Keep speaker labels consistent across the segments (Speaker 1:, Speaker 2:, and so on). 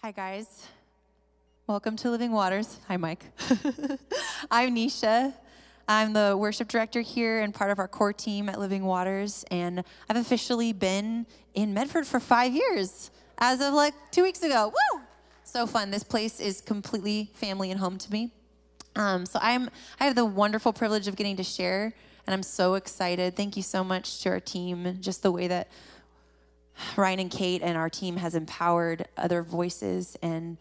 Speaker 1: Hi, guys. Welcome to Living Waters. Hi, Mike. I'm Niesje. I'm the worship director here and part of our core team at Living Waters, and I've officially been in Medford for 5 years as of like 2 weeks ago. Woo! So fun. This place is completely family and home to me. I have the wonderful privilege of getting to share, and I'm so excited. Thank you so much to our team, just the way that Ryan and Kate and our team has empowered other voices and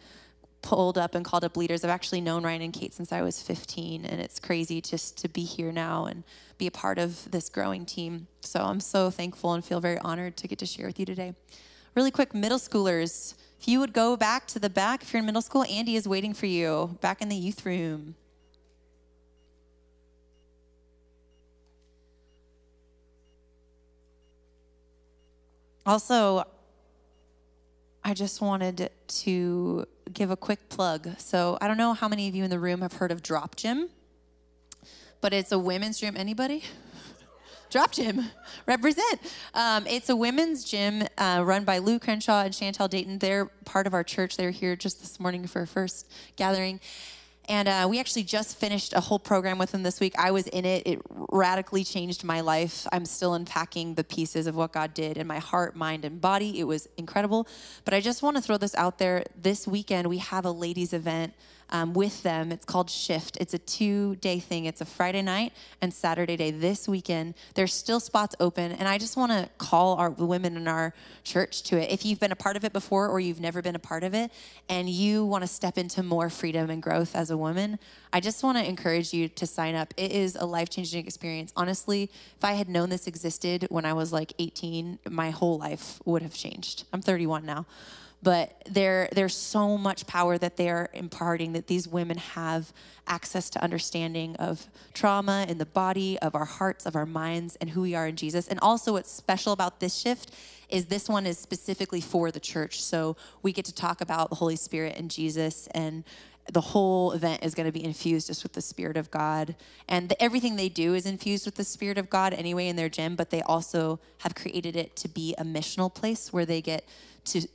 Speaker 1: pulled up and called up leaders. I've actually known Ryan and Kate since I was 15, and it's crazy just to be here now and be a part of this growing team. So I'm so thankful and feel very honored to get to share with you today. Really quick, middle schoolers, if you would go back to the back, if you're in middle school, Andy is waiting for you back in the youth room. Also, I just wanted to give a quick plug. So I don't know how many of you in the room have heard of Drop Gym, but it's a women's gym. Anybody? Drop Gym, represent. It's a women's gym run by Lou Crenshaw and Chantel Dayton. They're part of our church. They were here just this morning for our first gathering. And we actually just finished a whole program with them this week. I was in it. It radically changed my life. I'm still unpacking the pieces of what God did in my heart, mind, and body. It was incredible. But I just want to throw this out there. This weekend, we have a ladies' event with them. It's called Shift. It's a 2-day thing. It's a Friday night and Saturday day this weekend. There's still spots open, and I just want to call the women in our church to it. If you've been a part of it before or you've never been a part of it and you want to step into more freedom and growth as a woman, I just want to encourage you to sign up. It is a life-changing experience. Honestly, if I had known this existed when I was like 18, my whole life would have changed. I'm 31 now. But there's so much power that they're imparting, that these women have access to understanding of trauma in the body, of our hearts, of our minds, and who we are in Jesus. And also what's special about this shift is this one is specifically for the church. So we get to talk about the Holy Spirit and Jesus, and the whole event is going to be infused just with the Spirit of God. And everything they do is infused with the Spirit of God anyway in their gym, but they also have created it to be a missional place where they get to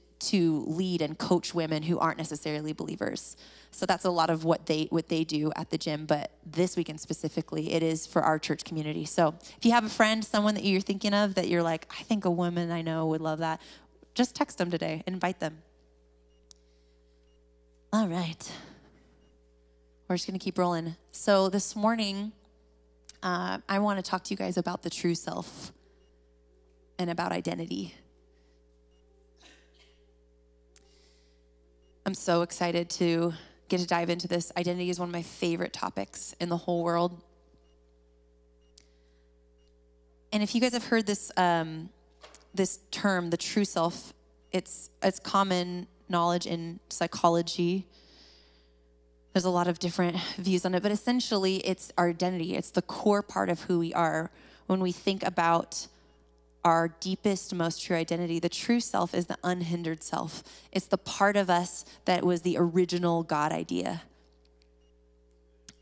Speaker 1: lead and coach women who aren't necessarily believers. So that's a lot of what they do at the gym, but this weekend specifically, it is for our church community. So if you have a friend, someone that you're thinking of that you're like, I think a woman I know would love that, just text them today and invite them. All right. We're just going to keep rolling. So this morning, I want to talk to you guys about the true self and about identity. I'm so excited to get to dive into this. Identity is one of my favorite topics in the whole world. And if you guys have heard this this term, the true self, it's common knowledge in psychology. There's a lot of different views on it, but essentially it's our identity. It's the core part of who we are. When we think about our deepest, most true identity, the true self is the unhindered self. It's the part of us that was the original God idea.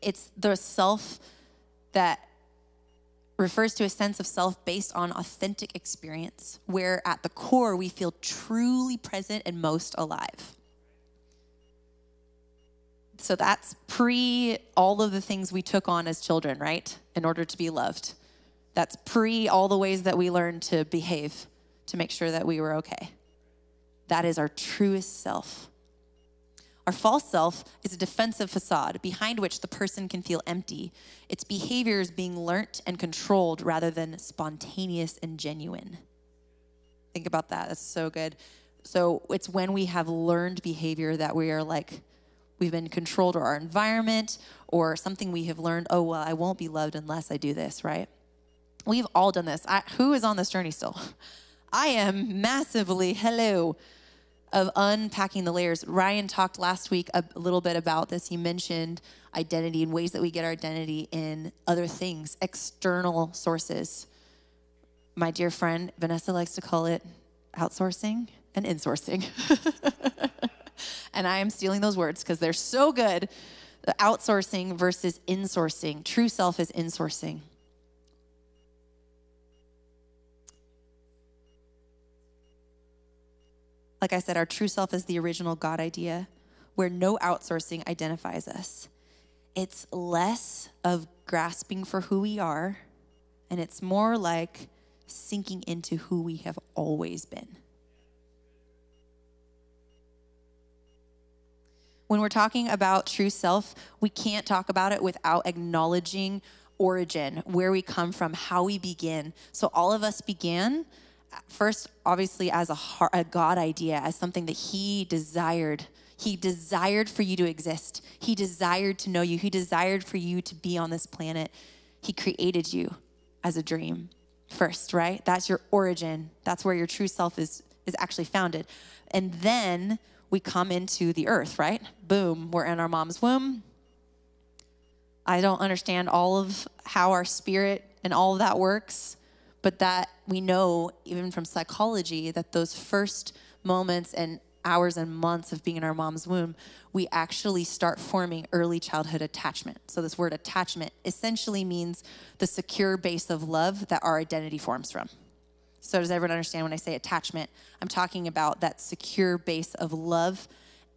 Speaker 1: It's the self that refers to a sense of self based on authentic experience, where at the core we feel truly present and most alive. So that's pre all of the things we took on as children, right? In order to be loved. That's pre all the ways that we learned to behave to make sure that we were okay. That is our truest self. Our false self is a defensive facade behind which the person can feel empty. Its behavior is being learnt and controlled rather than spontaneous and genuine. Think about that. That's so good. So it's when we have learned behavior that we are like, we've been controlled, or our environment or something we have learned, oh, well, I won't be loved unless I do this, right? We've all done this. Who is on this journey still? I am massively, of unpacking the layers. Ryan talked last week a little bit about this. He mentioned identity and ways that we get our identity in other things, external sources. My dear friend Vanessa likes to call it outsourcing and insourcing. And I am stealing those words because they're so good. The outsourcing versus insourcing. True self is insourcing. like I said, our true self is the original God idea where no outsourcing identifies us. It's less of grasping for who we are, and it's more like sinking into who we have always been. When we're talking about true self, we can't talk about it without acknowledging origin, where we come from, how we begin. So all of us began first, obviously, as a God idea, as something that he desired. He desired for you to exist. He desired to know you. He desired for you to be on this planet. He created you as a dream first, right? That's your origin. That's where your true self is actually founded. And then we come into the earth, right? Boom, we're in our mom's womb. I don't understand all of how our spirit and all of that works, but that we know, even from psychology, that those first moments and hours and months of being in our mom's womb, we actually start forming early childhood attachment. So this word attachment essentially means the secure base of love that our identity forms from. So does everyone understand when I say attachment? I'm talking about that secure base of love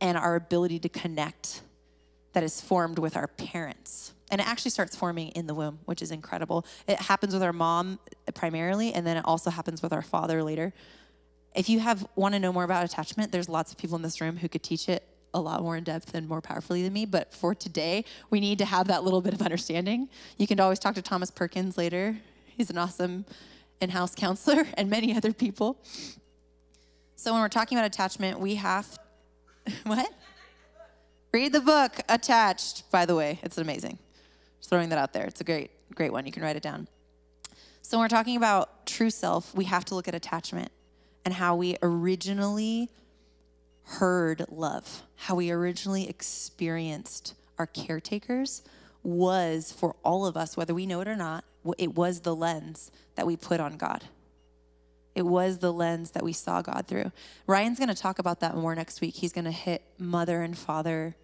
Speaker 1: and our ability to connect that is formed with our parents. And it actually starts forming in the womb, which is incredible. It happens with our mom primarily, and then it also happens with our father later. If you want to know more about attachment, there's lots of people in this room who could teach it a lot more in depth and more powerfully than me. But for today, we need to have that little bit of understanding. You can always talk to Thomas Perkins later. He's an awesome in-house counselor and many other people. So when we're talking about attachment, we have, what? Read the book, Attached, by the way. It's amazing. Just throwing that out there. It's a great one. You can write it down. So when we're talking about true self, we have to look at attachment and how we originally heard love, how we originally experienced our caretakers was for all of us, whether we know it or not, it was the lens that we put on God. It was the lens that we saw God through. Ryan's going to talk about that more next week. He's going to hit mother and father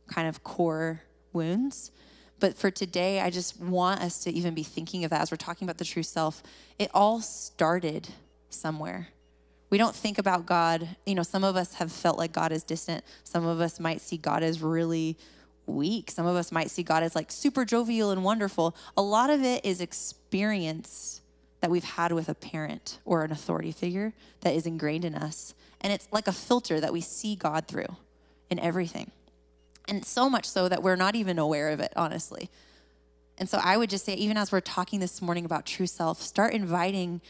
Speaker 1: kind of core wounds. But for today, I just want us to even be thinking of that as we're talking about the true self. It all started somewhere. We don't think about God. Some of us have felt like God is distant. Some of us might see God as really weak. Some of us might see God as like super jovial and wonderful. A lot of it is experience that we've had with a parent or an authority figure that is ingrained in us. And it's like a filter that we see God through in everything. And so much so that we're not even aware of it, honestly. And so I would just say, even as we're talking this morning about true self, start inviting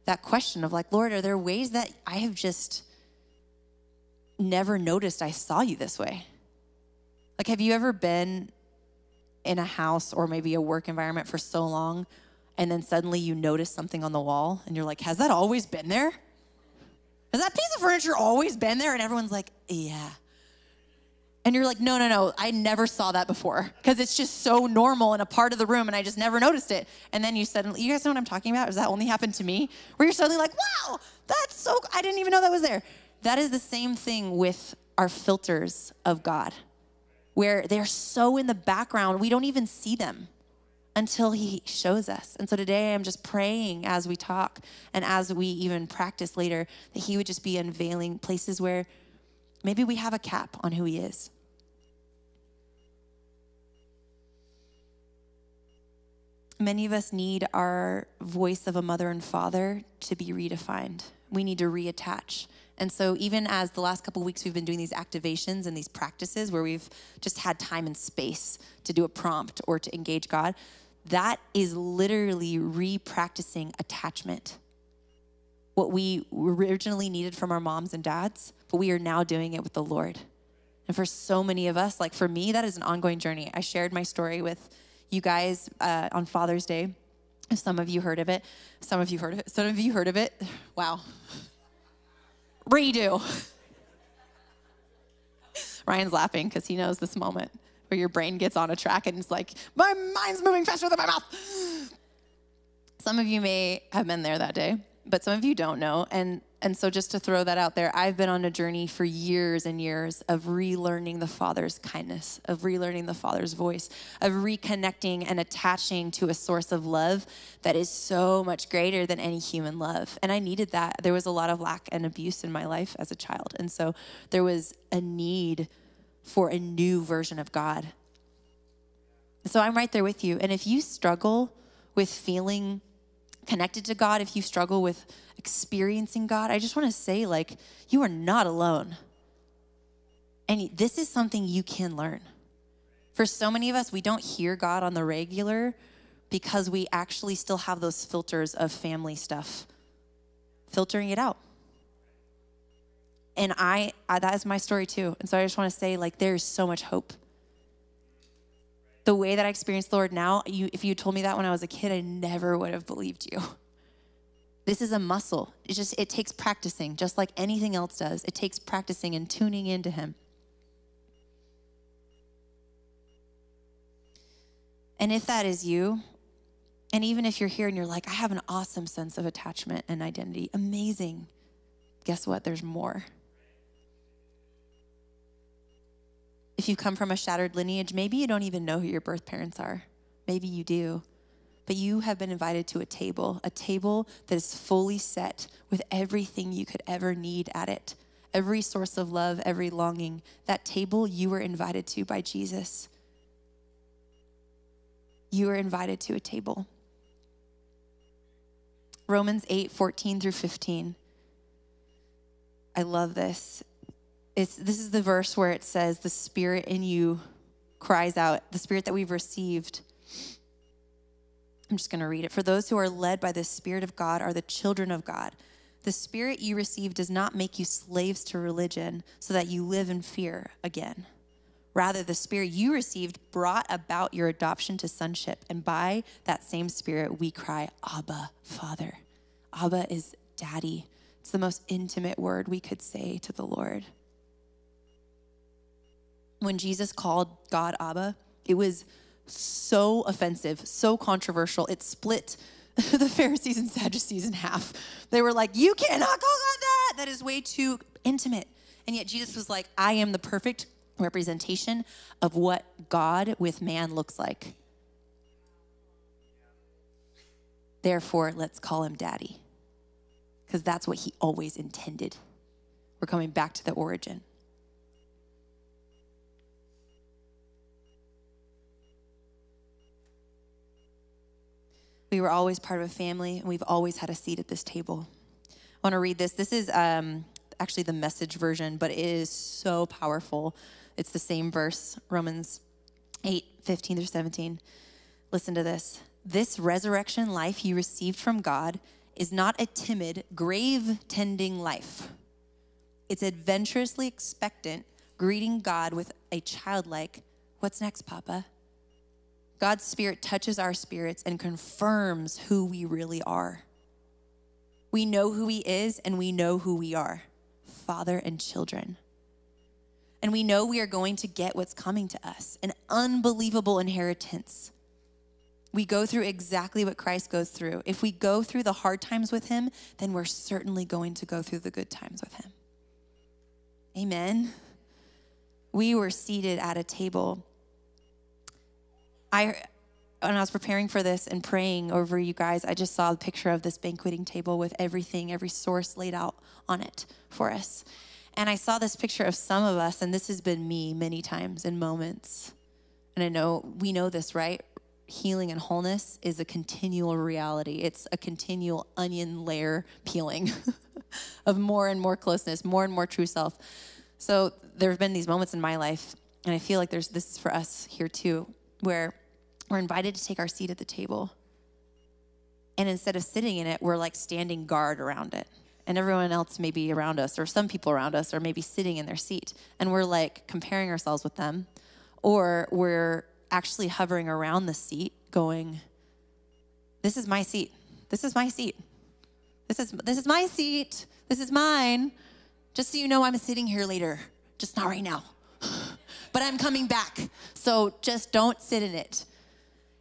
Speaker 1: that question of like, Lord, are there ways that I have just never noticed I saw you this way? Like, have you ever been in a house or maybe a work environment for so long, and then suddenly you notice something on the wall and you're like, has that always been there? Has that piece of furniture always been there? And everyone's like, yeah. And you're like, no, I never saw that before because it's just so normal in a part of the room and I just never noticed it. And then you guys know what I'm talking about? Does that only happen to me? Where you're suddenly like, wow, I didn't even know that was there. That is the same thing with our filters of God, where they're so in the background, we don't even see them until he shows us. And so today I'm just praying as we talk and as we even practice later that he would just be unveiling places where maybe we have a cap on who he is. Many of us need our voice of a mother and father to be redefined. We need to reattach. And so even as the last couple of weeks we've been doing these activations and these practices where we've just had time and space to do a prompt or to engage God, that is literally re-practicing attachment. What we originally needed from our moms and dads, but we are now doing it with the Lord. And for so many of us, like for me, that is an ongoing journey. I shared my story with you guys on Father's Day. Some of you heard of it. Some of you heard of it. Wow. Redo. Ryan's laughing because he knows this moment where your brain gets on a track and it's like, my mind's moving faster than my mouth. Some of you may have been there that day, but some of you don't know. And And so just to throw that out there, I've been on a journey for years and years of relearning the Father's kindness, of relearning the Father's voice, of reconnecting and attaching to a source of love that is so much greater than any human love. And I needed that. There was a lot of lack and abuse in my life as a child. And so there was a need for a new version of God. So I'm right there with you. And if you struggle with feeling connected to God, if you struggle with experiencing God, I just want to say, like, you are not alone. And this is something you can learn. For so many of us, we don't hear God on the regular because we actually still have those filters of family stuff, filtering it out. And I that is my story too. And so I just want to say, like, there's so much hope. The way that I experience the Lord now, if you told me that when I was a kid, I never would have believed you. This is a muscle. It takes practicing, just like anything else does. It takes practicing and tuning into him. And if that is you, and even if you're here and you're like, I have an awesome sense of attachment and identity, amazing. Guess what? There's more. If you come from a shattered lineage, maybe you don't even know who your birth parents are. Maybe you do. But you have been invited to a table that is fully set with everything you could ever need at it. Every source of love, every longing. That table you were invited to by Jesus. You were invited to a table. Romans 8:14-15. I love this. This is the verse where it says, the Spirit in you cries out, the Spirit that we've received. I'm just going to read it. For those who are led by the Spirit of God are the children of God. The Spirit you receive does not make you slaves to religion so that you live in fear again. Rather, the Spirit you received brought about your adoption to sonship. And by that same Spirit, we cry, Abba, Father. Abba is daddy. It's the most intimate word we could say to the Lord. When Jesus called God Abba, it was so offensive, so controversial. It split the Pharisees and Sadducees in half. They were like, you cannot call God that. That is way too intimate. And yet Jesus was like, I am the perfect representation of what God with man looks like. Therefore, let's call him daddy. Because that's what he always intended. We're coming back to the origin. We were always part of a family, and we've always had a seat at this table. I want to read this. This is actually the Message version, but it is so powerful. It's the same verse, Romans 8:15-17. Listen to this. This resurrection life you received from God is not a timid, grave-tending life. It's adventurously expectant, greeting God with a childlike, what's next, Papa? God's Spirit touches our spirits and confirms who we really are. We know who he is and we know who we are, father and children. And we know we are going to get what's coming to us, an unbelievable inheritance. We go through exactly what Christ goes through. If we go through the hard times with him, then we're certainly going to go through the good times with him. Amen. We were seated at a table. When I was preparing for this and praying over you guys, I just saw a picture of this banqueting table with everything, every source laid out on it for us. And I saw this picture of some of us, and this has been me many times in moments. And I know, we know this, right? Healing and wholeness is a continual reality. It's a continual onion layer peeling of more and more closeness, more and more true self. So there have been these moments in my life, and I feel like this is for us here too, where we're invited to take our seat at the table. And instead of sitting in it, we're like standing guard around it. And everyone else may be around us, or some people around us are maybe sitting in their seat. And we're like comparing ourselves with them. Or we're actually hovering around the seat going, this is my seat. This is my seat. This is my seat. This is mine. Just so you know, I'm sitting here later. Just not right now. But I'm coming back. So just don't sit in it.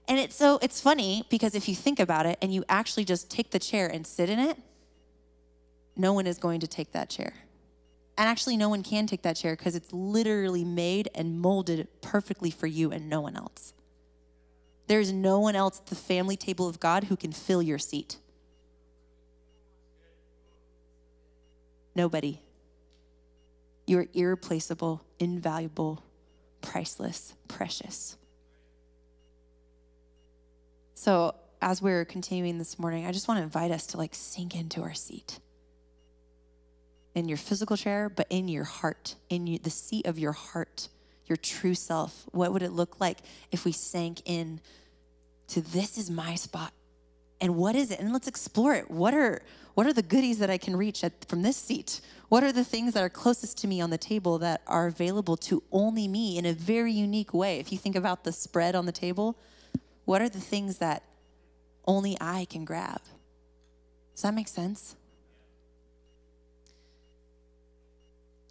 Speaker 1: And it's funny because if you think about it and you actually just take the chair and sit in it, no one is going to take that chair. And actually, no one can take that chair because it's literally made and molded perfectly for you and no one else. There's no one else at the family table of God who can fill your seat. Nobody. You are irreplaceable, invaluable, priceless, precious. So as we're continuing this morning, I just want to invite us to sink into our seat. In your physical chair, but in your heart, the seat of your heart, your true self. What would it look like if we sank in to this is my spot? And what is it? And let's explore it. What are the goodies that I can reach from this seat? What are the things that are closest to me on the table that are available to only me in a very unique way? If you think about the spread on the table, what are the things that only I can grab? Does that make sense?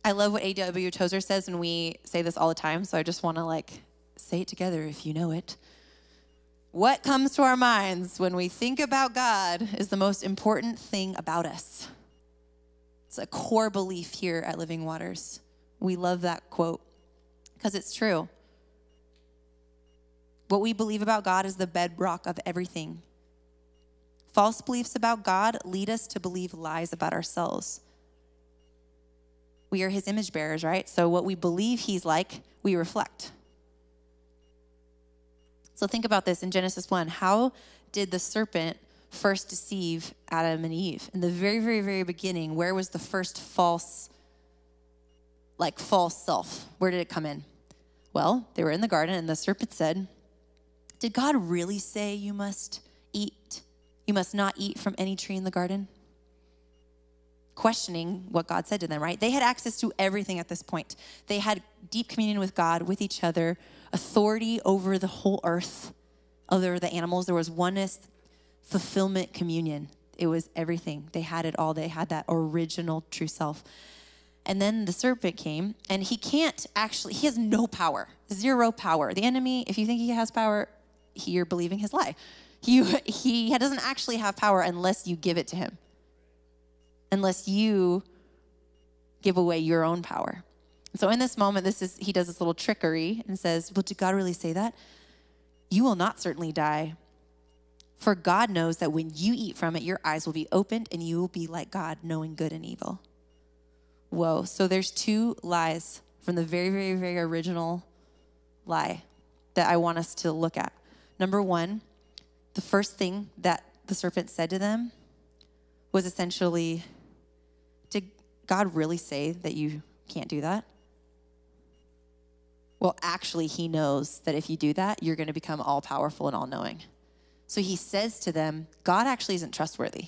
Speaker 1: I love what A.W. Tozer says, and we say this all the time, so I just want to say it together if you know it. What comes to our minds when we think about God is the most important thing about us. It's a core belief here at Living Waters. We love that quote because it's true. What we believe about God is the bedrock of everything. False beliefs about God lead us to believe lies about ourselves. We are his image bearers, right? So what we believe he's like, we reflect. So think about this in Genesis 1. How did the serpent first deceive Adam and Eve? In the very, very, very beginning, where was the first false self? Where did it come in? Well, they were in the garden, and the serpent said, did God really say you must not eat from any tree in the garden? Questioning what God said to them, right? They had access to everything at this point. They had deep communion with God, with each other, authority over the whole earth, over the animals. There was oneness, fulfillment, communion. It was everything. They had it all. They had that original true self. And then the serpent came, and he has no power, zero power. The enemy, if you think he has power, you're believing his lie. He doesn't actually have power unless you give it to him. Unless you give away your own power. So in this moment, he does this little trickery and says, well, did God really say that? You will not certainly die. For God knows that when you eat from it, your eyes will be opened and you will be like God, knowing good and evil. Whoa. So there's two lies from the very, very, very original lie that I want us to look at. Number one, the first thing that the serpent said to them was essentially, did God really say that you can't do that? Well, actually, he knows that if you do that, you're going to become all-powerful and all-knowing. So he says to them, God actually isn't trustworthy.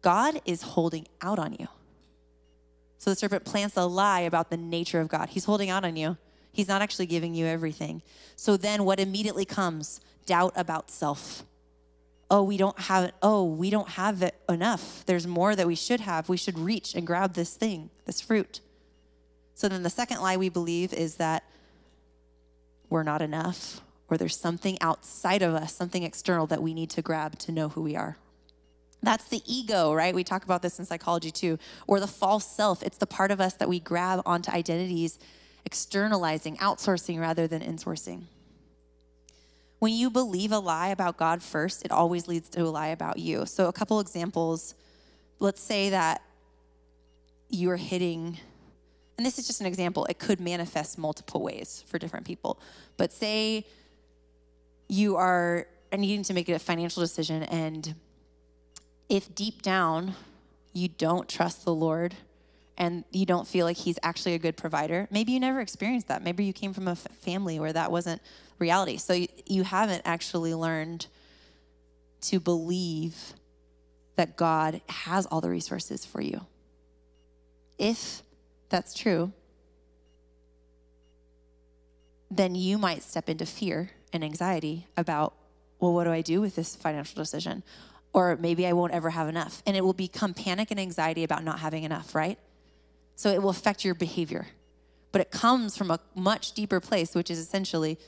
Speaker 1: God is holding out on you. So the serpent plants a lie about the nature of God. He's holding out on you. He's not actually giving you everything. So then what immediately comes? Doubt about self. We don't have it enough. There's more that we should have. We should reach and grab this thing, this fruit. So then the second lie we believe is that we're not enough, or there's something outside of us, something external that we need to grab to know who we are. That's the ego, right? We talk about this in psychology too. Or the false self. It's the part of us that we grab onto identities, externalizing, outsourcing rather than insourcing. When you believe a lie about God first, it always leads to a lie about you. So a couple examples. Let's say that you're hitting, and this is just an example. It could manifest multiple ways for different people. But say you are needing to make a financial decision, and if deep down you don't trust the Lord and you don't feel like he's actually a good provider, maybe you never experienced that. Maybe you came from a family where that wasn't reality. So you haven't actually learned to believe that God has all the resources for you. If that's true, then you might step into fear and anxiety about, well, what do I do with this financial decision? Or maybe I won't ever have enough. And it will become panic and anxiety about not having enough, right? So it will affect your behavior. But it comes from a much deeper place, which is essentially,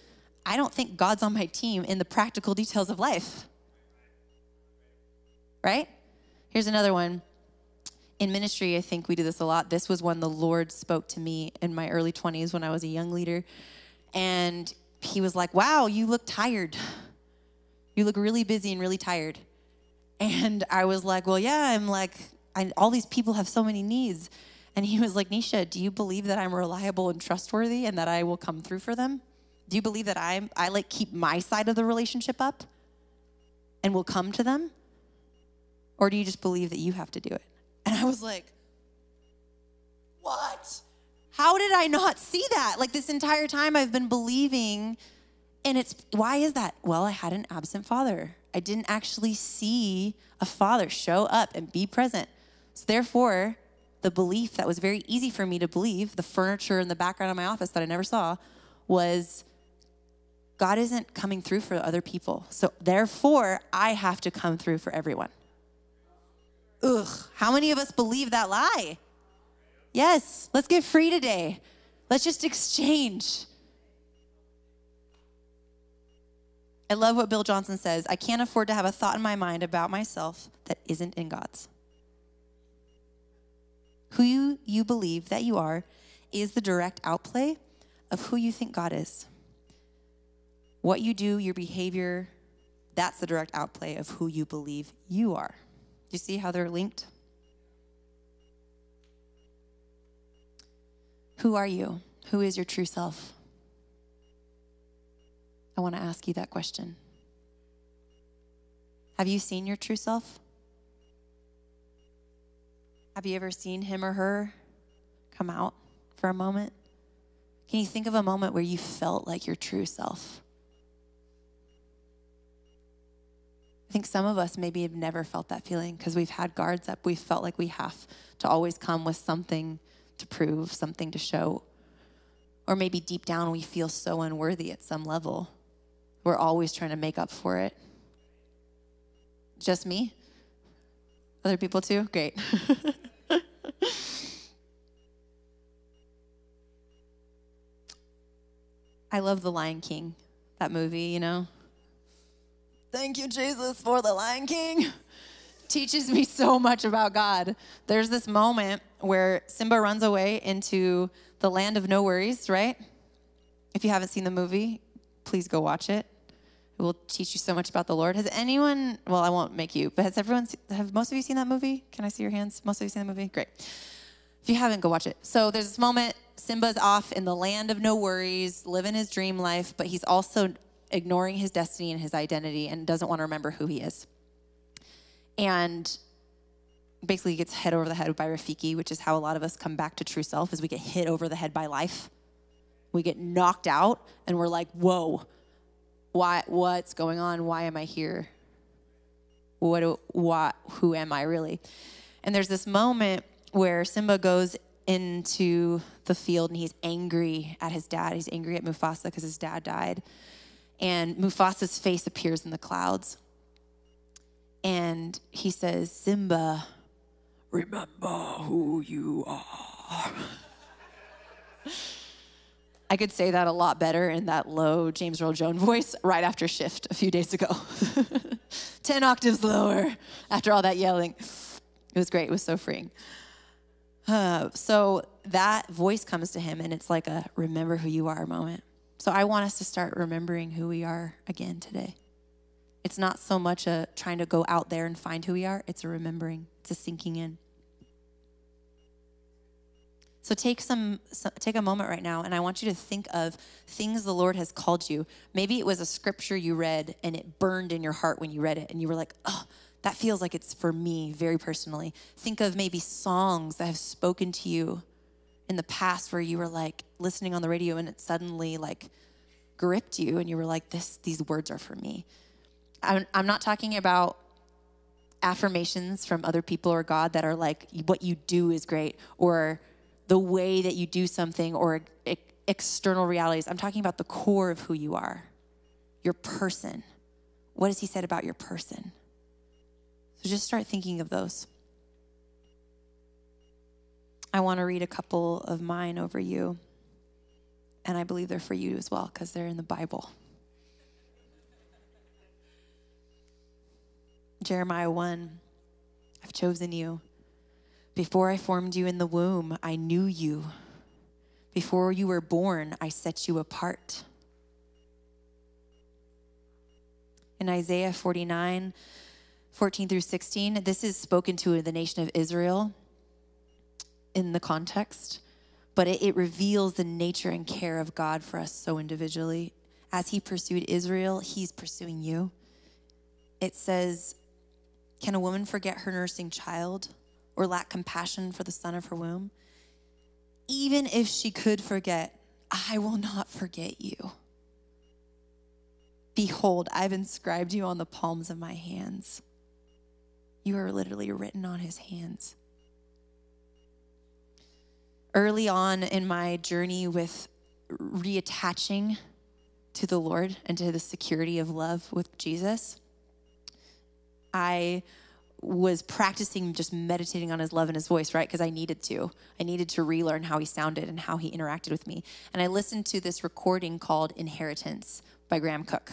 Speaker 1: I don't think God's on my team in the practical details of life. Right? Here's another one. in ministry, I think we do this a lot. This was when the Lord spoke to me in my early 20s when I was a young leader. And he was like, wow, you look tired. You look really busy and really tired. And I was like, well, yeah, all these people have so many needs. And he was like, Niesje, do you believe that I'm reliable and trustworthy and that I will come through for them? Do you believe that I keep my side of the relationship up and will come to them? Or do you just believe that you have to do it? And I was like, what? How did I not see that? Like this entire time I've been believing, and why is that? Well, I had an absent father. I didn't actually see a father show up and be present. So therefore, the belief that was very easy for me to believe, the furniture in the background of my office that I never saw, was God isn't coming through for other people. So therefore, I have to come through for everyone. Ugh, how many of us believe that lie? Yes, let's get free today. Let's just exchange. I love what Bill Johnson says. I can't afford to have a thought in my mind about myself that isn't in God's. Who you believe that you are is the direct outplay of who you think God is. What you do, your behavior, that's the direct outplay of who you believe you are. Do you see how they're linked? Who are you? Who is your true self? I want to ask you that question. Have you seen your true self? Have you ever seen him or her come out for a moment? Can you think of a moment where you felt like your true self? I think some of us maybe have never felt that feeling because we've had guards up. We've felt like we have to always come with something to prove, something to show. Or maybe deep down we feel so unworthy at some level. We're always trying to make up for it. Just me? Other people too? Great. I love The Lion King, that movie, you know. Thank you, Jesus, for the Lion King. Teaches me so much about God. There's this moment where Simba runs away into the land of no worries, right? If you haven't seen the movie, please go watch it. It will teach you so much about the Lord. Has anyone, well, I won't make you, but have most of you seen that movie? Can I see your hands? Most of you seen that movie? Great. If you haven't, go watch it. So there's this moment, Simba's off in the land of no worries, living his dream life, but he's also ignoring his destiny and his identity and doesn't want to remember who he is. And basically gets hit over the head by Rafiki, which is how a lot of us come back to true self, is we get hit over the head by life. We get knocked out and we're like, whoa, what's going on? Why am I here? Who am I really? And there's this moment where Simba goes into the field and he's angry at his dad. He's angry at Mufasa because his dad died. And Mufasa's face appears in the clouds. And he says, Simba, remember who you are. I could say that a lot better in that low James Earl Jones voice right after shift a few days ago. 10 octaves lower after all that yelling. It was great. It was so freeing. So that voice comes to him and it's like a remember who you are moment. So I want us to start remembering who we are again today. It's not so much a trying to go out there and find who we are. It's a remembering. It's a sinking in. So take a moment right now, and I want you to think of things the Lord has called you. Maybe it was a scripture you read, and it burned in your heart when you read it, and you were like, oh, that feels like it's for me very personally. Think of maybe songs that have spoken to you in the past where you were like listening on the radio, and it suddenly like gripped you, and you were like, these words are for me. I'm not talking about affirmations from other people or God that are like, what you do is great, or the way that you do something, or external realities. I'm talking about the core of who you are, your person. What has he said about your person? So just start thinking of those. I want to read a couple of mine over you, and I believe they're for you as well because they're in the Bible. Jeremiah 1, I've chosen you Before I formed you in the womb, I knew you. Before you were born, I set you apart. In Isaiah 49, 14 through 16, this is spoken to the nation of Israel in the context, but it reveals the nature and care of God for us so individually. As he pursued Israel, he's pursuing you. It says, can a woman forget her nursing child or lack compassion for the son of her womb? Even if she could forget, I will not forget you. Behold, I've inscribed you on the palms of my hands. You are literally written on his hands. Early on in my journey with reattaching to the Lord and to the security of love with Jesus, I was practicing just meditating on his love and his voice, right? Because I needed to. I needed to relearn how he sounded and how he interacted with me. And I listened to this recording called Inheritance by Graham Cook.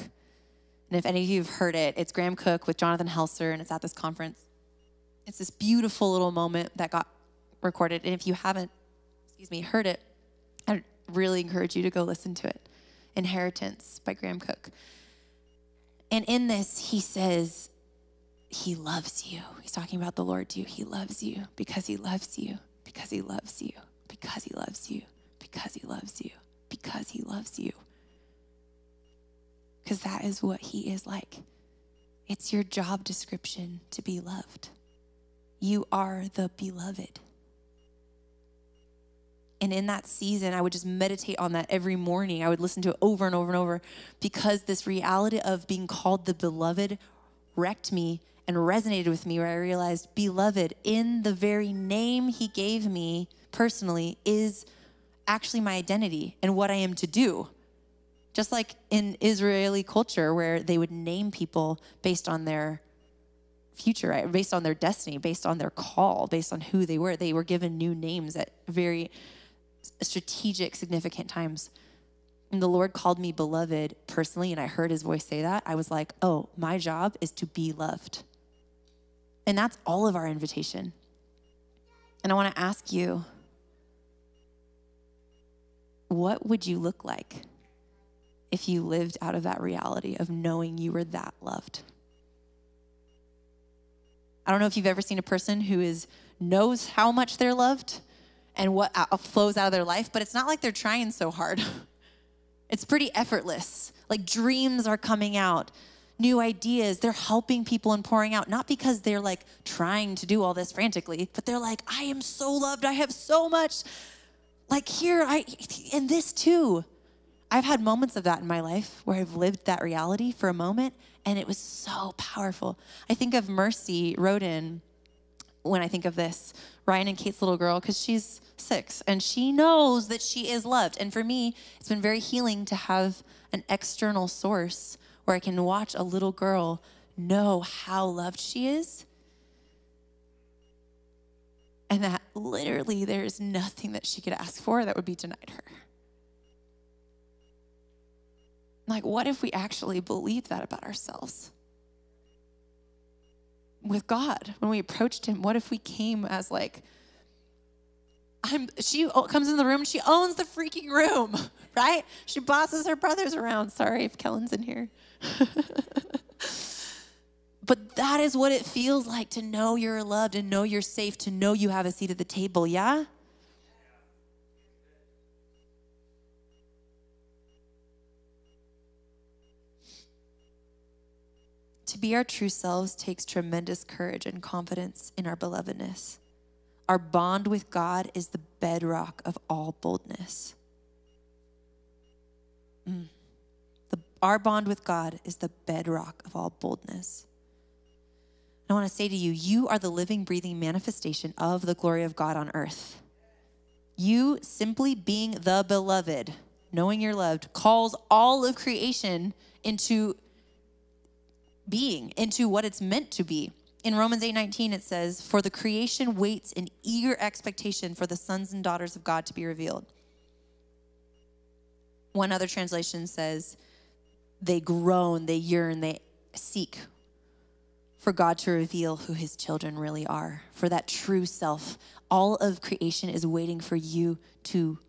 Speaker 1: And if any of you have heard it, it's Graham Cook with Jonathan Helser, and it's at this conference. It's this beautiful little moment that got recorded. And if you haven't, heard it, I really encourage you to go listen to it. Inheritance by Graham Cook. And in this, he says, he loves you. He's talking about the Lord too. He loves you because he loves you, because he loves you, because he loves you, because he loves you, because he loves you. Because that is what he is like. It's your job description to be loved. You are the beloved. And in that season, I would just meditate on that every morning. I would listen to it over and over and over because this reality of being called the beloved wrecked me and resonated with me, where I realized, beloved, in the very name he gave me personally, is actually my identity and what I am to do. Just like in Israeli culture, where they would name people based on their future, right? Based on their destiny, based on their call, based on who they were. They were given new names at very strategic, significant times. And the Lord called me beloved personally, and I heard his voice say that. I was like, oh, my job is to be loved. And that's all of our invitation. And I want to ask you, what would you look like if you lived out of that reality of knowing you were that loved? I don't know if you've ever seen a person who knows how much they're loved and what flows out of their life, but it's not like they're trying so hard. It's pretty effortless. Like dreams are coming out, new ideas. They're helping people and pouring out, not because they're like trying to do all this frantically, but they're like, I am so loved. I have so much. Like and this too. I've had moments of that in my life where I've lived that reality for a moment, and it was so powerful. I think of Mercy Roden when I think of this, Ryan and Kate's little girl, because she's 6 and she knows that she is loved. And for me, it's been very healing to have an external source where I can watch a little girl know how loved she is. And that literally there is nothing that she could ask for that would be denied her. Like, what if we actually believed that about ourselves? With God, when we approached him, what if we came as like, she comes in the room, she owns the freaking room, right? She bosses her brothers around. Sorry if Kellen's in here. But that is what it feels like to know you're loved and know you're safe, to know you have a seat at the table, yeah? To be our true selves takes tremendous courage and confidence in our belovedness. Our bond with God is the bedrock of all boldness. Our bond with God is the bedrock of all boldness. I want to say to you, you are the living, breathing manifestation of the glory of God on earth. You simply being the beloved, knowing you're loved, calls all of creation into being, into what it's meant to be. In Romans 8:19, it says, for the creation waits in eager expectation for the sons and daughters of God to be revealed. One other translation says, they groan, they yearn, they seek for God to reveal who his children really are, for that true self. All of creation is waiting for you to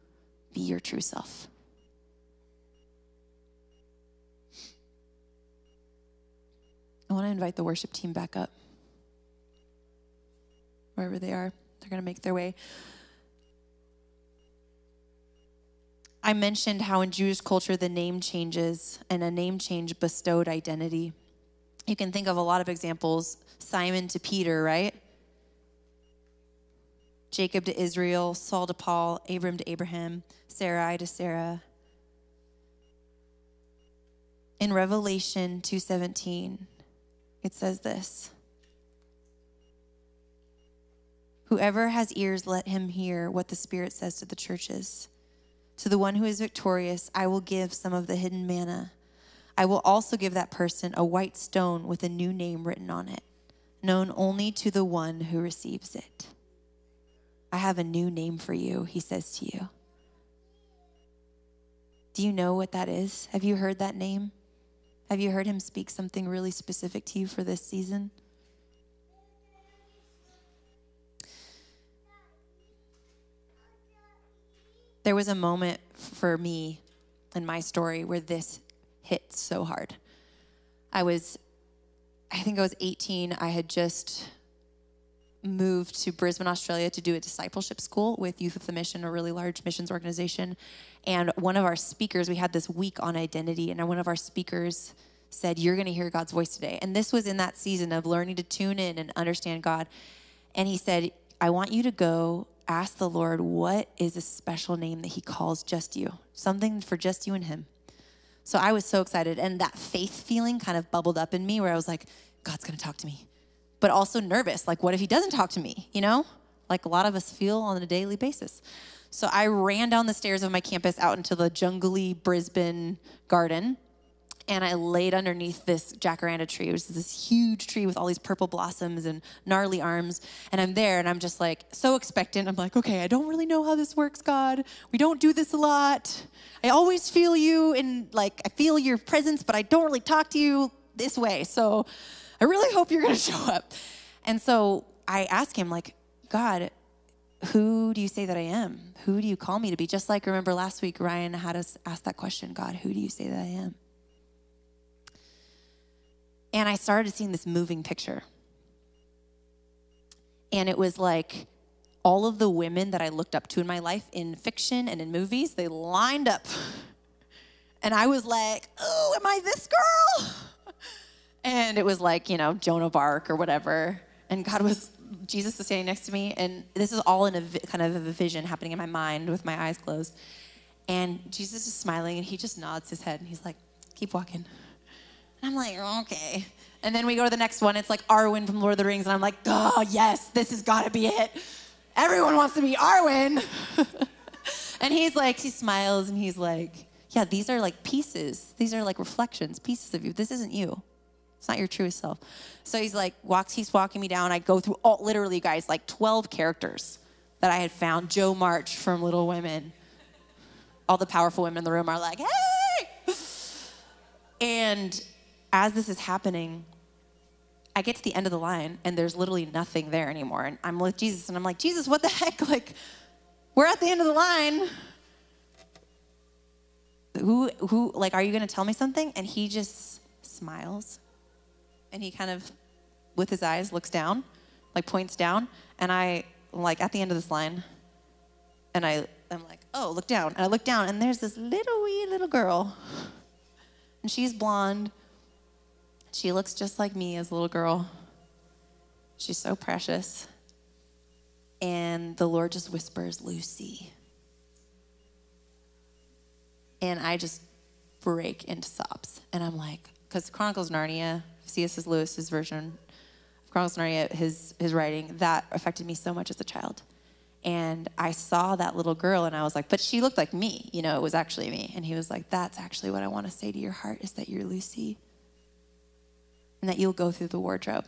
Speaker 1: be your true self. I want to invite the worship team back up. Wherever they are, they're going to make their way. I mentioned how in Jewish culture the name changes, and a name change bestowed identity. You can think of a lot of examples. Simon to Peter, right? Jacob to Israel, Saul to Paul, Abram to Abraham, Sarai to Sarah. In Revelation 2:17, it says this: whoever has ears, let him hear what the Spirit says to the churches. To the one who is victorious, I will give some of the hidden manna. I will also give that person a white stone with a new name written on it, known only to the one who receives it. I have a new name for you, he says to you. Do you know what that is? Have you heard that name? Have you heard him speak something really specific to you for this season? There was a moment for me in my story where this hit so hard. I think I was 18. I had just moved to Brisbane, Australia to do a discipleship school with Youth of the Mission, a really large missions organization. And one of our speakers, we had this week on identity, and one of our speakers said, you're going to hear God's voice today. And this was in that season of learning to tune in and understand God. And he said, I want you to go ask the Lord, what is a special name that he calls just you? Something for just you and him. So I was so excited. And that faith feeling kind of bubbled up in me where I was like, God's going to talk to me. But also nervous. Like, what if he doesn't talk to me? You know, like a lot of us feel on a daily basis. So I ran down the stairs of my campus out into the jungly Brisbane garden. And I laid underneath this jacaranda tree. It was this huge tree with all these purple blossoms and gnarly arms. And I'm there, and I'm just like so expectant. I'm like, okay, I don't really know how this works, God. We don't do this a lot. I always feel you, and like I feel your presence, but I don't really talk to you this way. So I really hope you're going to show up. And so I ask him, like, God, who do you say that I am? Who do you call me to be? Just like, remember last week, Ryan had us ask that question, God, who do you say that I am? And I started seeing this moving picture. And it was like all of the women that I looked up to in my life in fiction and in movies, they lined up. And I was like, oh, am I this girl? And it was like, you know, Joan of Arc or whatever. And Jesus was standing next to me. And this is all in a kind of a vision happening in my mind with my eyes closed. And Jesus is smiling, and he just nods his head. And he's like, keep walking. And I'm like, okay. And then we go to the next one. It's like Arwen from Lord of the Rings. And I'm like, oh, yes, this has got to be it. Everyone wants to be Arwen. And he's like, he smiles, and he's like, yeah, these are like pieces. These are like reflections, pieces of you. This isn't you. It's not your truest self. So he's like, he's walking me down. I go through literally, guys, like 12 characters that I had found. Joe March from Little Women. All the powerful women in the room are like, hey! And as this is happening, I get to the end of the line, and there's literally nothing there anymore. And I'm with Jesus, and I'm like, Jesus, what the heck? Like, we're at the end of the line. Who, like, are you going to tell me something? And he just smiles, and he kind of, with his eyes, looks down, like points down. And I'm like at the end of this line, and I'm like, oh, look down. And I look down, and there's this wee little girl, and she's blonde. She looks just like me as a little girl. She's so precious. And the Lord just whispers, Lucy. And I just break into sobs. And I'm like, because Chronicles of Narnia, C.S. Lewis's version of Chronicles of Narnia, his writing, that affected me so much as a child. And I saw that little girl, and I was like, but she looked like me. You know, it was actually me. And he was like, that's actually what I want to say to your heart, is that you're Lucy. And that you'll go through the wardrobe.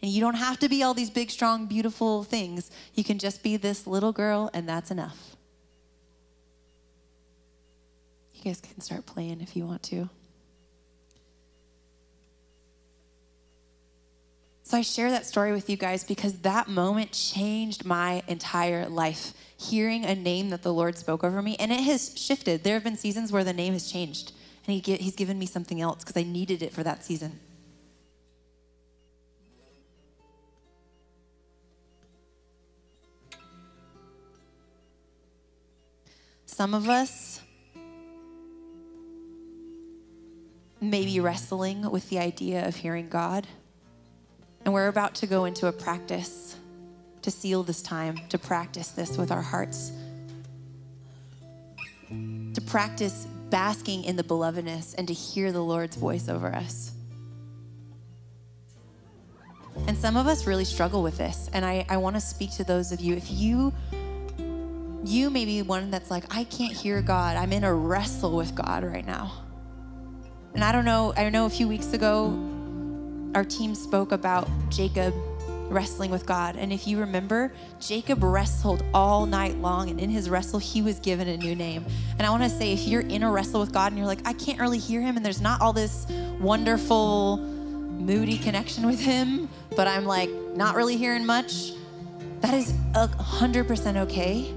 Speaker 1: And you don't have to be all these big, strong, beautiful things. You can just be this little girl, and that's enough. You guys can start playing if you want to. So I share that story with you guys because that moment changed my entire life. Hearing a name that the Lord spoke over me, and it has shifted. There have been seasons where the name has changed, and he's given me something else because I needed it for that season. Some of us may be wrestling with the idea of hearing God. And we're about to go into a practice to seal this time, to practice this with our hearts, to practice basking in the belovedness and to hear the Lord's voice over us. And some of us really struggle with this. And I want to speak to those of you. If you may be one that's like, I can't hear God. I'm in a wrestle with God right now. And I know a few weeks ago, our team spoke about Jacob wrestling with God. And if you remember, Jacob wrestled all night long. And in his wrestle, he was given a new name. And I want to say, if you're in a wrestle with God and you're like, I can't really hear him, and there's not all this wonderful, moody connection with him, but I'm like not really hearing much, that is 100% okay.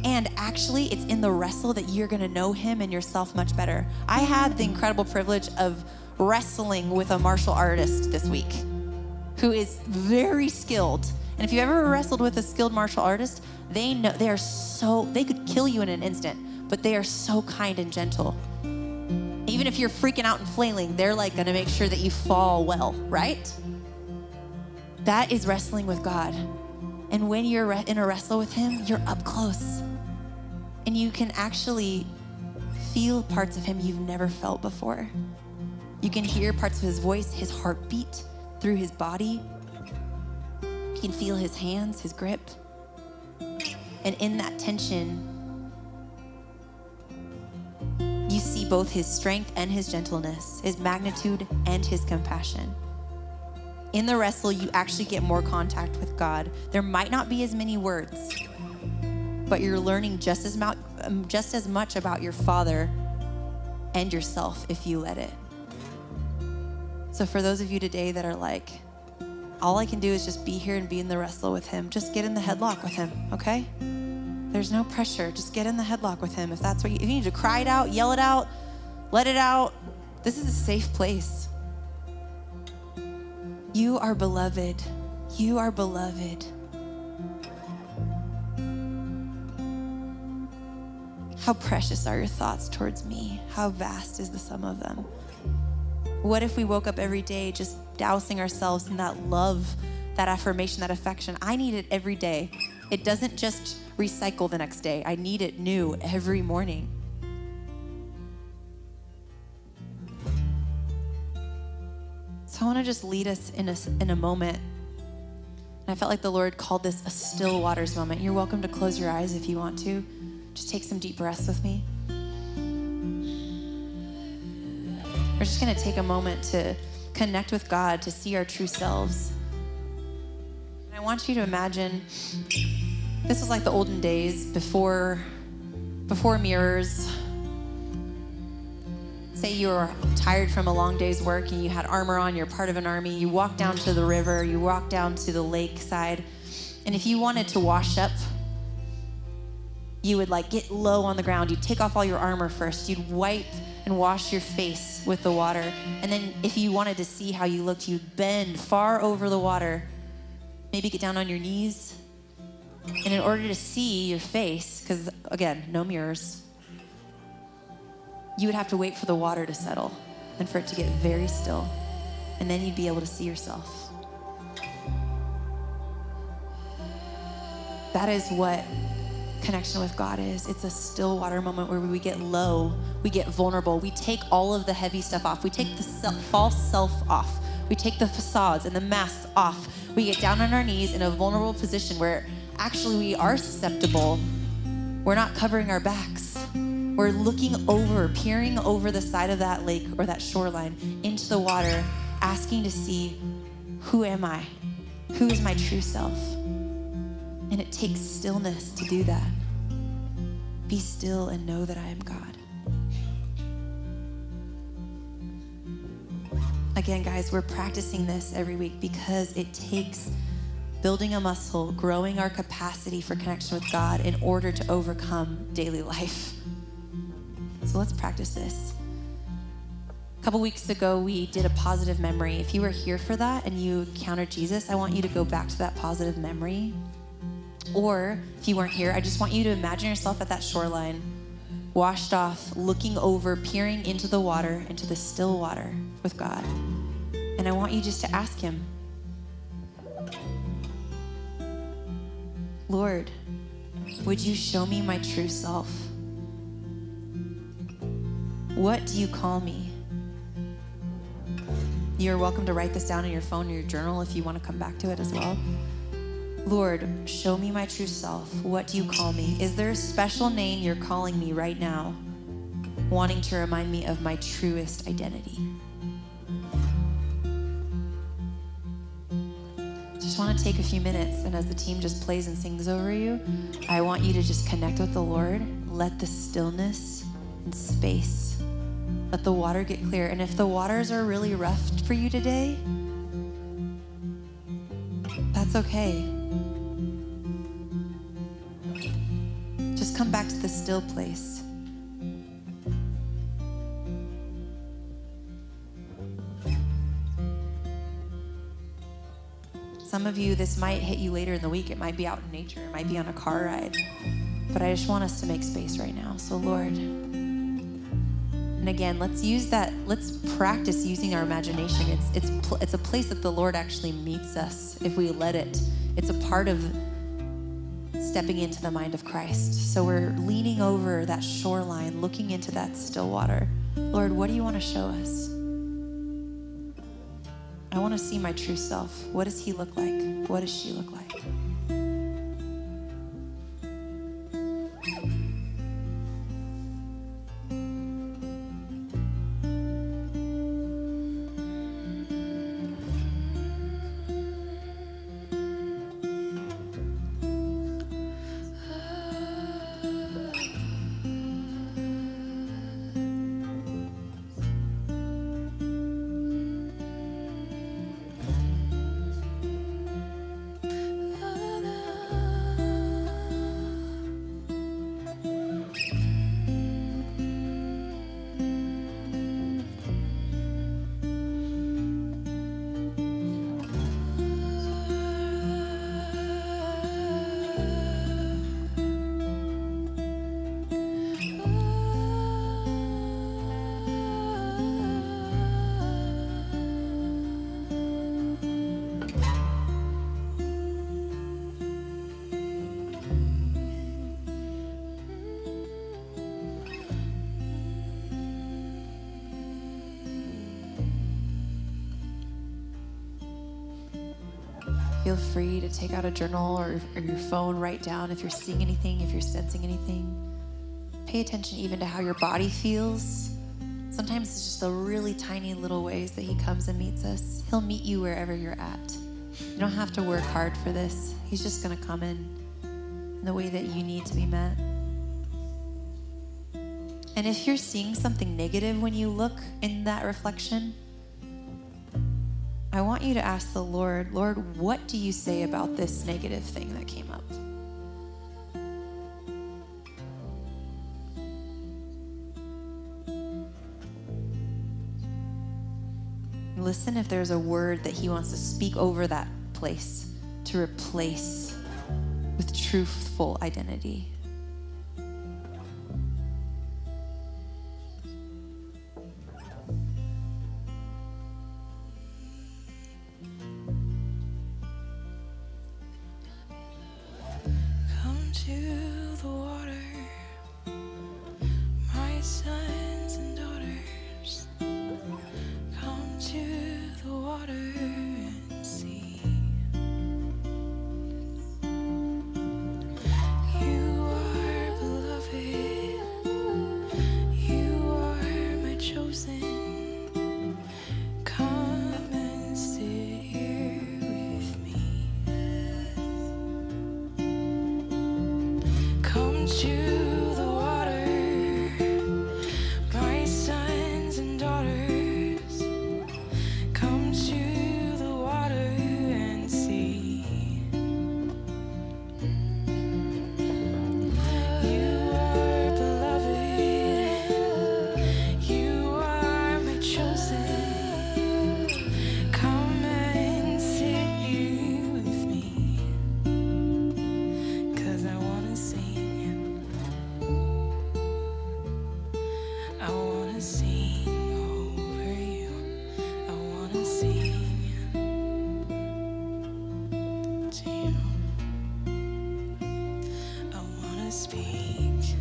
Speaker 1: And actually, it's in the wrestle that you're going to know him and yourself much better. I had the incredible privilege of wrestling with a martial artist this week who is very skilled. And if you've ever wrestled with a skilled martial artist, they know they could kill you in an instant, but they are so kind and gentle. Even if you're freaking out and flailing, they're like going to make sure that you fall well, right? That is wrestling with God. And when you're in a wrestle with him, you're up close. And you can actually feel parts of him you've never felt before. You can hear parts of his voice, his heartbeat through his body. You can feel his hands, his grip. And in that tension, you see both his strength and his gentleness, his magnitude and his compassion. In the wrestle, you actually get more contact with God. There might not be as many words, but you're learning just as much about your Father and yourself if you let it. So for those of you today that are like, all I can do is just be here and be in the wrestle with him, just get in the headlock with him, okay? There's no pressure. Just get in the headlock with him. If that's what if you need to cry it out, yell it out, let it out, this is a safe place. You are beloved. You are beloved. How precious are your thoughts towards me? How vast is the sum of them? What if we woke up every day just dousing ourselves in that love, that affirmation, that affection? I need it every day. It doesn't just recycle the next day. I need it new every morning. So I want to just lead us in a moment. And I felt like the Lord called this a still waters moment. You're welcome to close your eyes if you want to. Just take some deep breaths with me. We're just going to take a moment to connect with God, to see our true selves. And I want you to imagine this was like the olden days before mirrors. Say you were tired from a long day's work and you had armor on, you're part of an army, you walk down to the river, you walk down to the lakeside, and if you wanted to wash up, you would like get low on the ground, you'd take off all your armor first, you'd wipe and wash your face with the water, and then if you wanted to see how you looked, you'd bend far over the water, maybe get down on your knees, and in order to see your face, because again, no mirrors, you would have to wait for the water to settle and for it to get very still. And then you'd be able to see yourself. That is what connection with God is. It's a still water moment where we get low, we get vulnerable. We take all of the heavy stuff off. We take the false self off. We take the facades and the masks off. We get down on our knees in a vulnerable position where actually we are susceptible. We're not covering our backs. We're looking over, peering over the side of that lake or that shoreline into the water, asking to see, who am I? Who is my true self? And it takes stillness to do that. Be still and know that I am God. Again, guys, we're practicing this every week because it takes building a muscle, growing our capacity for connection with God in order to overcome daily life. So let's practice this. A couple weeks ago, we did a positive memory. If you were here for that and you encountered Jesus, I want you to go back to that positive memory. Or if you weren't here, I just want you to imagine yourself at that shoreline, washed off, looking over, peering into the water, into the still water with God. And I want you just to ask him, Lord, would you show me my true self? What do you call me? You're welcome to write this down in your phone or your journal if you want to come back to it as well. Lord, show me my true self. What do you call me? Is there a special name you're calling me right now, wanting to remind me of my truest identity? Just want to take a few minutes, and as the team just plays and sings over you, I want you to just connect with the Lord. Let the stillness and space, let the water get clear. And if the waters are really rough for you today, that's okay. Just come back to the still place. Some of you, this might hit you later in the week. It might be out in nature. It might be on a car ride. But I just want us to make space right now. So Lord, and again, let's practice using our imagination. It's a place that the Lord actually meets us if we let it. It's a part of stepping into the mind of Christ. So we're leaning over that shoreline, looking into that still water. Lord, what do you want to show us? I want to see my true self. What does he look like? What does she look like? Feel free to take out a journal or your phone, write down if you're seeing anything, if you're sensing anything. Pay attention even to how your body feels. Sometimes it's just the really tiny little ways that he comes and meets us. He'll meet you wherever you're at. You don't have to work hard for this. He's just gonna come in the way that you need to be met. And if you're seeing something negative when you look in that reflection, I want you to ask the Lord, Lord, what do you say about this negative thing that came up? Listen if there's a word that he wants to speak over that place to replace with truthful identity.
Speaker 2: I wanna sing over you. I wanna sing to you. I wanna speak.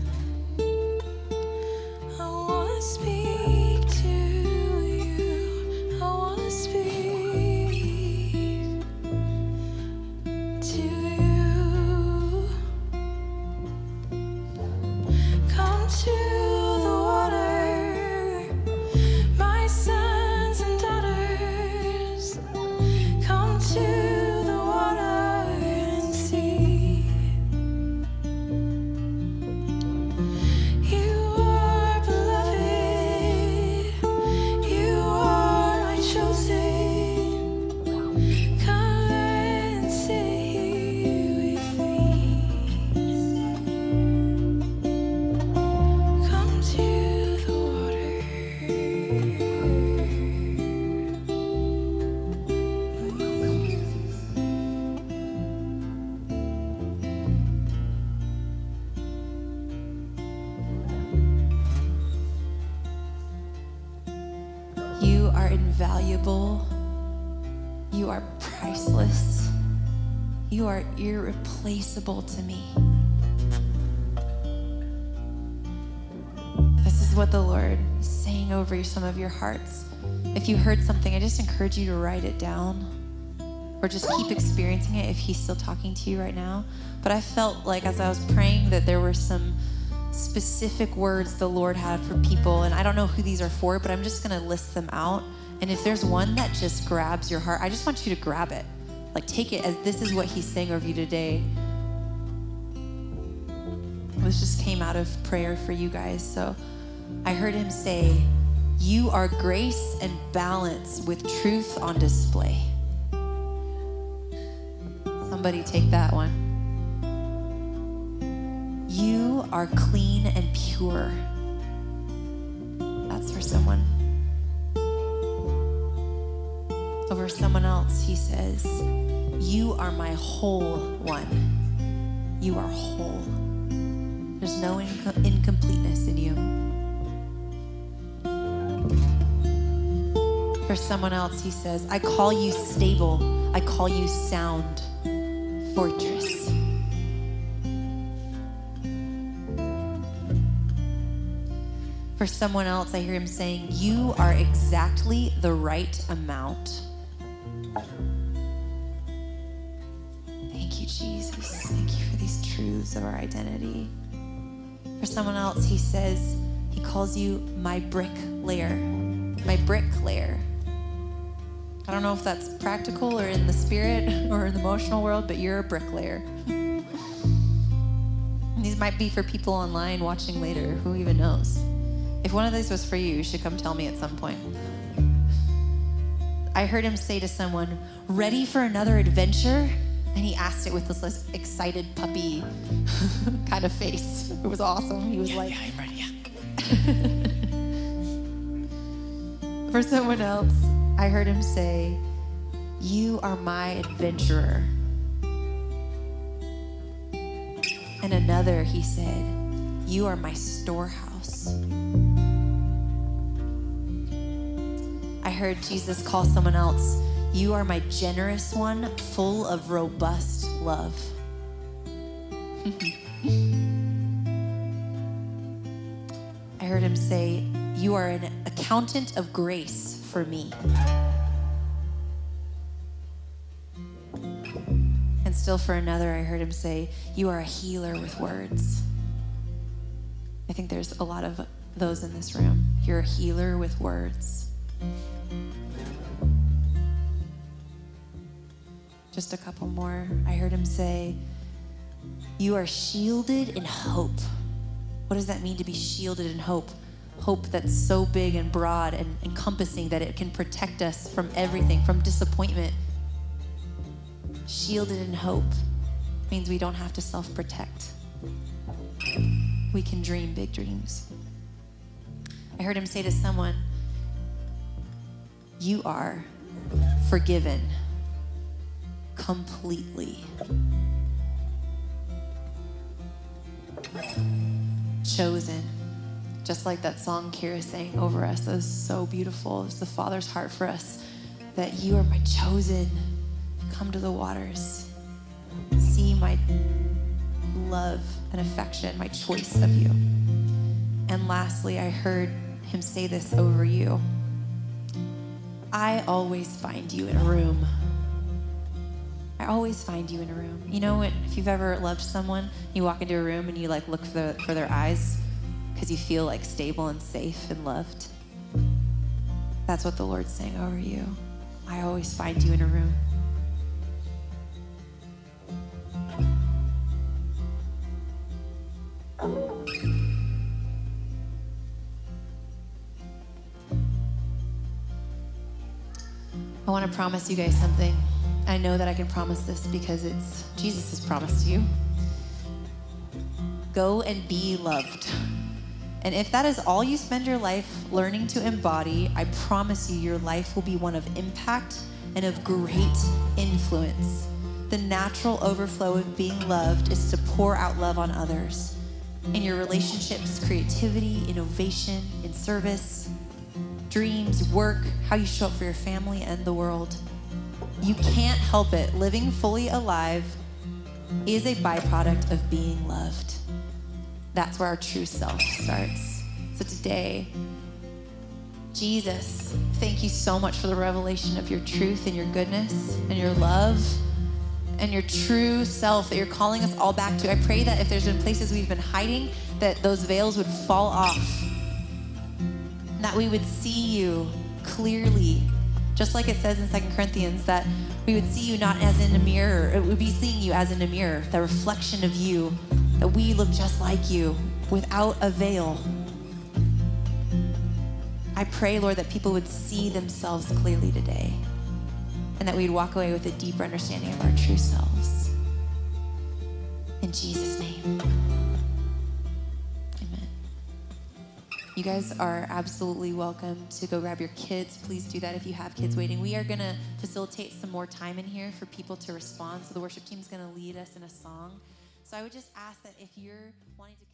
Speaker 2: I wanna speak to you. I wanna speak to you. Come to the water, my sons and daughters. Come to the water and see. You are beloved. You are my chosen. Come and sit with me. Come to the water.
Speaker 1: You are invaluable. You are priceless. You are irreplaceable to me. This is what the Lord is saying over some of your hearts. If you heard something, I just encourage you to write it down or just keep experiencing it if He's still talking to you right now. But I felt like as I was praying that there were some specific words the Lord had for people, and I don't know who these are for, but I'm just gonna list them out. And if there's one that just grabs your heart, I just want you to grab it. Like, take it as this is what He's saying over you today. This just came out of prayer for you guys. So I heard Him say, you are grace and balance with truth on display. Somebody take that one. You are clean and pure. That's for someone. Over someone else, He says, you are my whole one. You are whole. There's no incompleteness in you. For someone else, He says, I call you stable. I call you sound fortress. For someone else, I hear Him saying, you are exactly the right amount. Thank you, Jesus. Thank you for these truths of our identity. For someone else, He says, He calls you my bricklayer. My bricklayer. I don't know if that's practical or in the spirit or in the emotional world, but you're a bricklayer. These might be for people online watching later. Who even knows? If one of these was for you, you should come tell me at some point. I heard Him say to someone, ready for another adventure? And He asked it with this excited puppy kind of face. It was awesome. He was like,
Speaker 2: I'm ready, yeah.
Speaker 1: For someone else, I heard Him say, you are my adventurer. And another, He said, you are my storehouse. I heard Jesus call someone else, you are my generous one, full of robust love. I heard Him say, you are an accountant of grace for me. And still for another, I heard Him say, you are a healer with words. I think there's a lot of those in this room. You're a healer with words. Just a couple more. I heard Him say, you are shielded in hope. What does that mean to be shielded in hope? Hope that's so big and broad and encompassing that it can protect us from everything, from disappointment. Shielded in hope means we don't have to self-protect. We can dream big dreams. I heard Him say to someone, you are forgiven completely. Chosen Just like that song Kira sang over us, that was so beautiful. It was the Father's heart for us, that you are my chosen. Come to the waters. See my love and affection, my choice of you. And lastly, I heard him say this over you. I always find you in a room. I always find you in a room. You know what? If you've ever loved someone, you walk into a room and you like look for their eyes because you feel like stable and safe and loved. That's what the Lord's saying over you. I always find you in a room. I want to promise you guys something. I know that I can promise this because it's Jesus has promised you. Go and be loved. And if that is all you spend your life learning to embody, I promise you your life will be one of impact and of great influence. The natural overflow of being loved is to pour out love on others. In your relationships, creativity, innovation, in service, dreams, work, how you show up for your family and the world. You can't help it. Living fully alive is a byproduct of being loved. That's where our true self starts. So today, Jesus, thank you so much for the revelation of your truth and your goodness and your love and your true self that you're calling us all back to. I pray that if there's been places we've been hiding, that those veils would fall off, and that we would see you clearly, just like it says in 2 Corinthians, that we would see you not as in a mirror. It would be seeing you as in a mirror, the reflection of you, that we look just like you without a veil. I pray, Lord, that people would see themselves clearly today and that we'd walk away with a deeper understanding of our true selves. In Jesus' name, amen. You guys are absolutely welcome to go grab your kids. Please do that if you have kids waiting. We are going to facilitate some more time in here for people to respond. So the worship team is going to lead us in a song. So I would just ask that if you're wanting to